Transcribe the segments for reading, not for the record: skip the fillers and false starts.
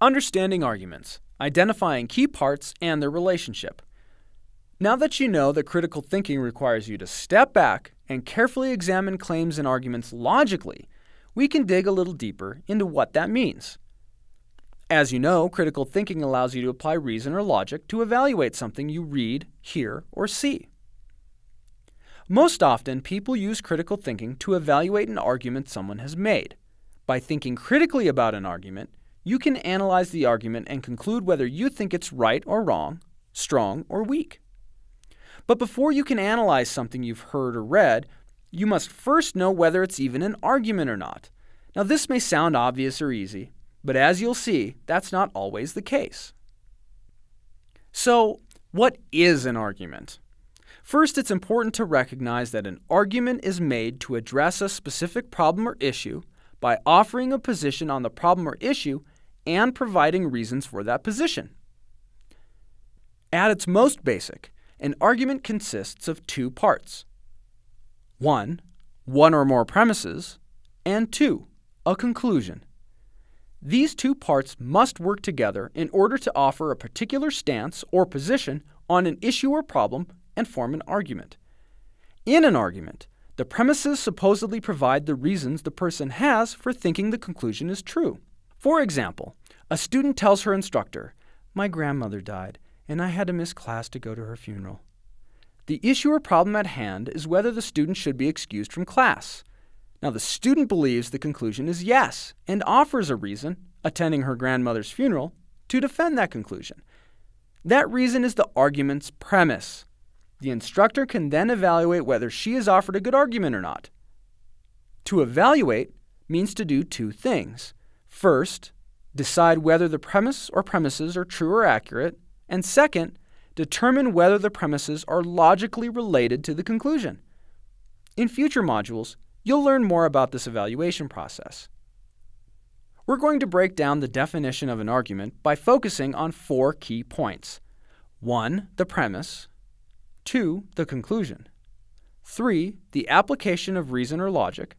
Understanding arguments, identifying key parts and their relationship. Now that you know that critical thinking requires you to step back and carefully examine claims and arguments logically, we can dig a little deeper into what that means. As you know, critical thinking allows you to apply reason or logic to evaluate something you read, hear, or see. Most often, people use critical thinking to evaluate an argument someone has made. By thinking critically about an argument, you can analyze the argument and conclude whether you think it's right or wrong, strong or weak. But before you can analyze something you've heard or read, you must first know whether it's even an argument or not. Now, this may sound obvious or easy, but as you'll see, that's not always the case. So, what is an argument? First, it's important to recognize that an argument is made to address a specific problem or issue by offering a position on the problem or issue and providing reasons for that position. At its most basic, an argument consists of two parts. One or more premises, and two, a conclusion. These two parts must work together in order to offer a particular stance or position on an issue or problem and form an argument. In an argument, the premises supposedly provide the reasons the person has for thinking the conclusion is true. For example, a student tells her instructor, "My grandmother died, and I had to miss class to go to her funeral." The issue or problem at hand is whether the student should be excused from class. Now, the student believes the conclusion is yes, and offers a reason, attending her grandmother's funeral, to defend that conclusion. That reason is the argument's premise. The instructor can then evaluate whether she has offered a good argument or not. To evaluate means to do two things. First, decide whether the premise or premises are true or accurate, and second, determine whether the premises are logically related to the conclusion. In future modules, you'll learn more about this evaluation process. We're going to break down the definition of an argument by focusing on 4 key points. 1, the premise. 2, the conclusion. 3, the application of reason or logic.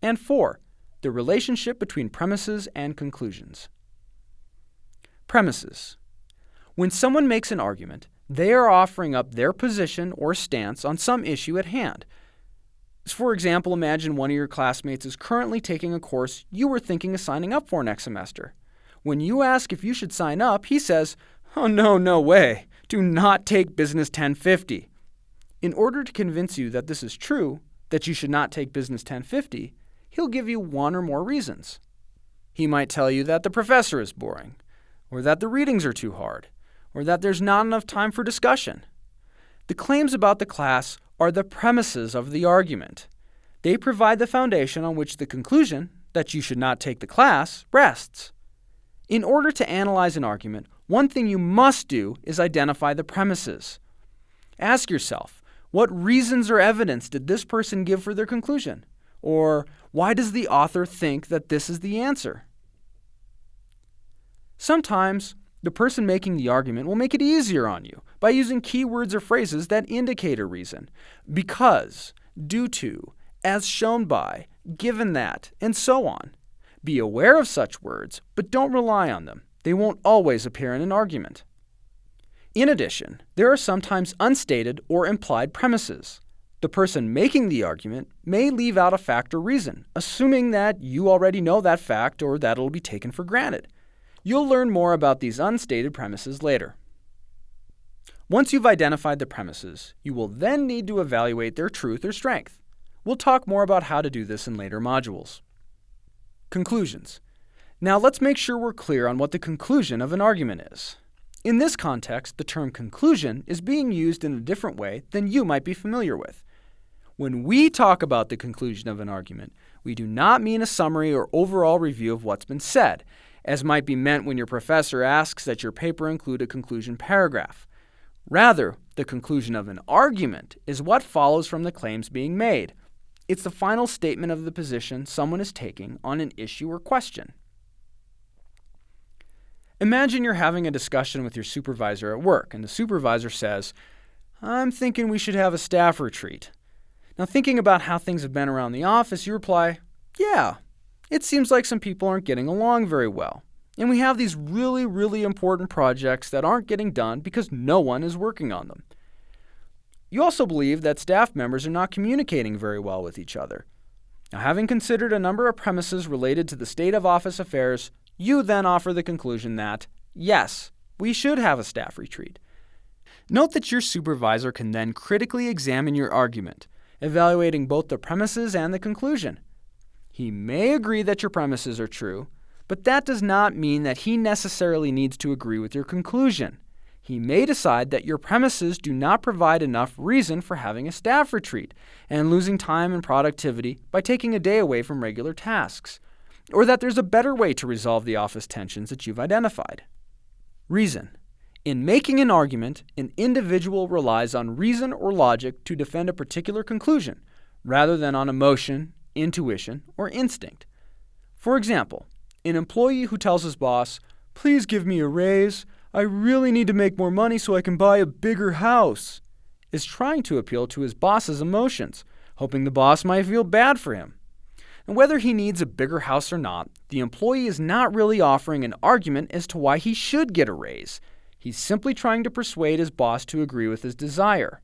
And 4, the relationship between premises and conclusions. Premises. When someone makes an argument, they are offering up their position or stance on some issue at hand. For example, imagine one of your classmates is currently taking a course you were thinking of signing up for next semester. When you ask if you should sign up, he says, "Oh, no way. Do not take Business 1050. In order to convince you that this is true, that you should not take Business 1050, he'll give you 1 or more reasons. He might tell you that the professor is boring, or that the readings are too hard, or that there's not enough time for discussion. The claims about the class are the premises of the argument. They provide the foundation on which the conclusion, that you should not take the class, rests. In order to analyze an argument, one thing you must do is identify the premises. Ask yourself, what reasons or evidence did this person give for their conclusion? Or why does the author think that this is the answer? Sometimes, the person making the argument will make it easier on you by using keywords or phrases that indicate a reason. Because, due to, as shown by, given that, and so on. Be aware of such words, but don't rely on them. They won't always appear in an argument. In addition, there are sometimes unstated or implied premises. The person making the argument may leave out a fact or reason, assuming that you already know that fact or that it'll be taken for granted. You'll learn more about these unstated premises later. Once you've identified the premises, you will then need to evaluate their truth or strength. We'll talk more about how to do this in later modules. Conclusions. Now let's make sure we're clear on what the conclusion of an argument is. In this context, the term conclusion is being used in a different way than you might be familiar with. When we talk about the conclusion of an argument, we do not mean a summary or overall review of what's been said, as might be meant when your professor asks that your paper include a conclusion paragraph. Rather, the conclusion of an argument is what follows from the claims being made. It's the final statement of the position someone is taking on an issue or question. Imagine you're having a discussion with your supervisor at work, and the supervisor says, "I'm thinking we should have a staff retreat." Now, thinking about how things have been around the office, you reply, "Yeah, it seems like some people aren't getting along very well. And we have these really, really important projects that aren't getting done because no one is working on them. You also believe that staff members are not communicating very well with each other. Now, having considered a number of premises related to the state of office affairs, you then offer the conclusion that, yes, we should have a staff retreat. Note that your supervisor can then critically examine your argument, evaluating both the premises and the conclusion. He may agree that your premises are true, but that does not mean that he necessarily needs to agree with your conclusion. He may decide that your premises do not provide enough reason for having a staff retreat and losing time and productivity by taking a day away from regular tasks, or that there's a better way to resolve the office tensions that you've identified. Reason. In making an argument, an individual relies on reason or logic to defend a particular conclusion, rather than on emotion, intuition, or instinct. For example, an employee who tells his boss, "Please give me a raise. I really need to make more money so I can buy a bigger house," is trying to appeal to his boss's emotions, hoping the boss might feel bad for him. And whether he needs a bigger house or not, the employee is not really offering an argument as to why he should get a raise. He's simply trying to persuade his boss to agree with his desire.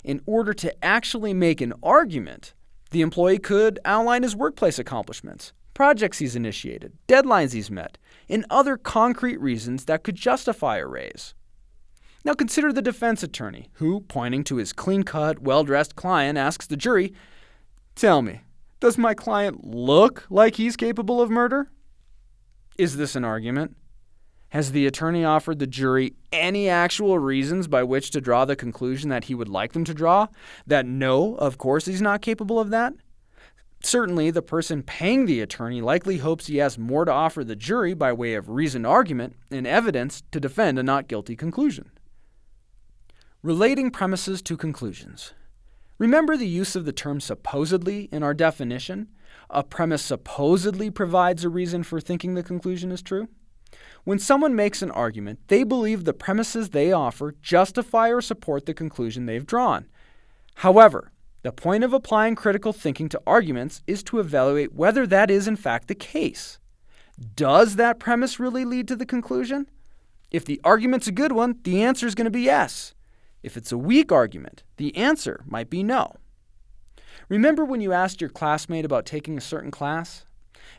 In order to actually make an argument, the employee could outline his workplace accomplishments, projects he's initiated, deadlines he's met, and other concrete reasons that could justify a raise. Now consider the defense attorney who, pointing to his clean-cut, well-dressed client, asks the jury, "Tell me, does my client look like he's capable of murder?" Is this an argument? Has the attorney offered the jury any actual reasons by which to draw the conclusion that he would like them to draw? That no, of course he's not capable of that? Certainly, the person paying the attorney likely hopes he has more to offer the jury by way of reasoned argument and evidence to defend a not guilty conclusion. Relating premises to conclusions. Remember the use of the term supposedly in our definition? A premise supposedly provides a reason for thinking the conclusion is true. When someone makes an argument, they believe the premises they offer justify or support the conclusion they've drawn. However, the point of applying critical thinking to arguments is to evaluate whether that is in fact the case. Does that premise really lead to the conclusion? If the argument's a good one, the answer is going to be yes. If it's a weak argument, the answer might be no. Remember when you asked your classmate about taking a certain class?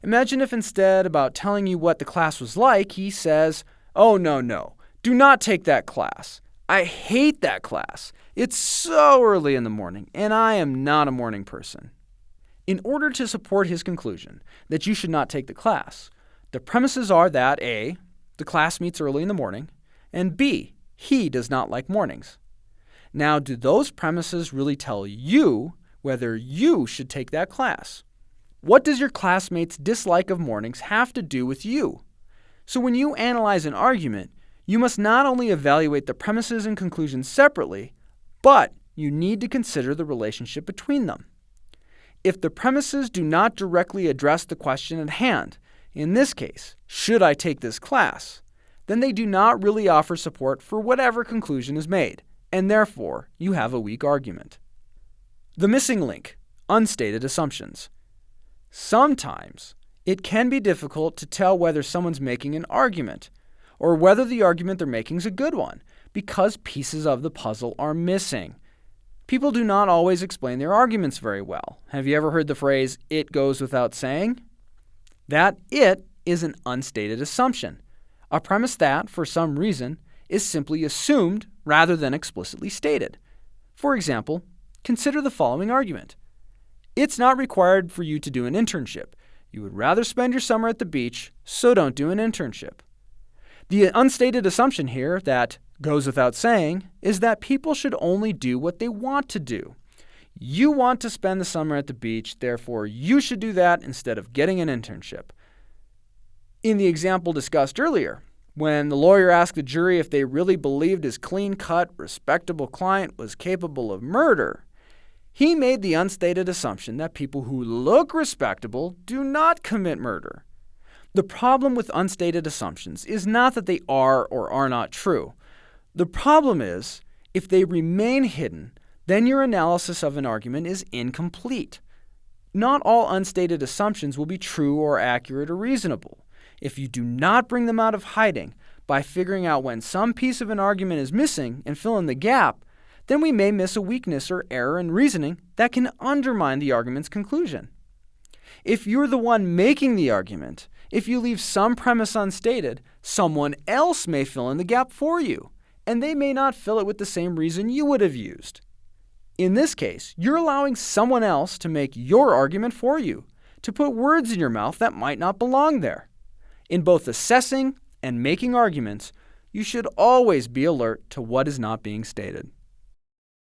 Imagine if instead about telling you what the class was like, he says, "Oh, no, do not take that class. I hate that class. It's so early in the morning, and I am not a morning person." In order to support his conclusion that you should not take the class, the premises are that A, the class meets early in the morning, and B, he does not like mornings. Now, do those premises really tell you whether you should take that class? What does your classmate's dislike of mornings have to do with you? So when you analyze an argument, you must not only evaluate the premises and conclusions separately, but you need to consider the relationship between them. If the premises do not directly address the question at hand, in this case, should I take this class, then they do not really offer support for whatever conclusion is made, and therefore you have a weak argument. The missing link, unstated assumptions. Sometimes it can be difficult to tell whether someone's making an argument, or whether the argument they're making is a good one, because pieces of the puzzle are missing. People do not always explain their arguments very well. Have you ever heard the phrase, "it goes without saying"? That "it" is an unstated assumption, a premise that, for some reason, is simply assumed rather than explicitly stated. For example, consider the following argument. It's not required for you to do an internship. You would rather spend your summer at the beach, so don't do an internship. The unstated assumption here that goes without saying is that people should only do what they want to do. You want to spend the summer at the beach, therefore you should do that instead of getting an internship. In the example discussed earlier, when the lawyer asked the jury if they really believed his clean-cut, respectable client was capable of murder, he made the unstated assumption that people who look respectable do not commit murder. The problem with unstated assumptions is not that they are or are not true. The problem is, if they remain hidden, then your analysis of an argument is incomplete. Not all unstated assumptions will be true or accurate or reasonable. If you do not bring them out of hiding by figuring out when some piece of an argument is missing and fill in the gap, then we may miss a weakness or error in reasoning that can undermine the argument's conclusion. If you're the one making the argument, if you leave some premise unstated, someone else may fill in the gap for you, and they may not fill it with the same reason you would have used. In this case, you're allowing someone else to make your argument for you, to put words in your mouth that might not belong there. In both assessing and making arguments, you should always be alert to what is not being stated.